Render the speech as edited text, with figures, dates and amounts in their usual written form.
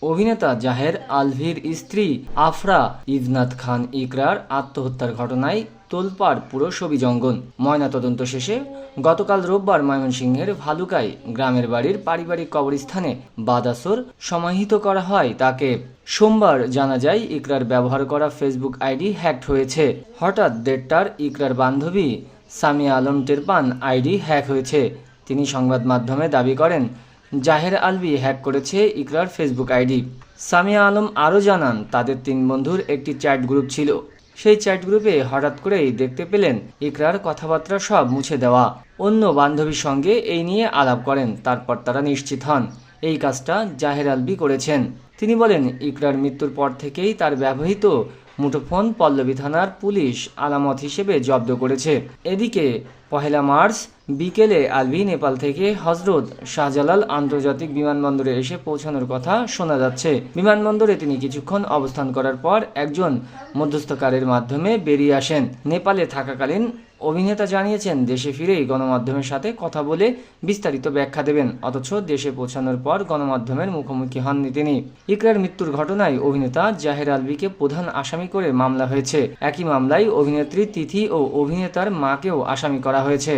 অভিনেতা জাহের আলভির স্ত্রী আফরা ইজনাত খান ইকরার আত্মহত্যার ঘটনায় তোলপাড় পুরো ছবিজঙ্গল। ময়নাতদন্ত শেষে গতকাল রোববার ময়মনসিংহের ভালুকায় গ্রামের বাড়ির পারিবারিক কবরস্থানে বাদ-আসর সমাহিত করা হয় তাকে। সোমবার জানা যায় ইকরার ব্যবহার করা ফেসবুক আইডি হ্যাকড হয়েছে। হঠাৎ 1:30টার ইকরার বান্ধবী সামিয়া আলম টের পান আইডি হ্যাক হয়েছে। তিনি সংবাদ মাধ্যমে দাবি করেন জাহের আলভি হ্যাক করেছে ইকরার ফেসবুক আইডি। সামিয়া আলম আরও জানান তাদের 3 বন্ধুর একটি চ্যাট গ্রুপ ছিল। সেই চ্যাট গ্রুপে হঠাৎ করেই দেখতে পেলেন ইকরার কথাবার্তা সব মুছে দেওয়া। অন্য বান্ধবীর সঙ্গে এই নিয়ে আলাপ করেন, তারপর তারা নিশ্চিত হন এই কাজটা জাহের আলভি করেছেন। তিনি বলেন ইকরার মৃত্যুর পর থেকেই তার ব্যবহৃত মুঠোফোন পল্লবী থানার পুলিশ আলামত হিসেবে জব্দ করেছে। এদিকে 1 মার্চ বিকেলে আলভি নেপাল থেকে হজরত শাহজালাল আন্তর্জাতিক বিমানবন্দরে এসে পৌঁছানোর কথা শোনা যাচ্ছে। বিমানবন্দরে তিনি কিছুক্ষণ অবস্থান করার পর একজন মধ্যস্থকারের মাধ্যমে বেরিয়ে আসেন। নেপালে থাকাকালীন অভিনেতা জানিয়েছেন দেশে ফিরেই গণমাধ্যমের সাথে কথা বলে বিস্তারিত ব্যাখ্যা দেবেন, অথচ দেশে পৌঁছানোর পর গণমাধ্যমের মুখোমুখি হননি তিনি। ইকরার মৃত্যুর ঘটনায় অভিনেতা জাহের আলভিকে প্রধান আসামি করে মামলা হয়েছে। একই মামলায় অভিনেত্রী তিথি ও অভিনেতার মাকেও আসামি করা হয়েছে।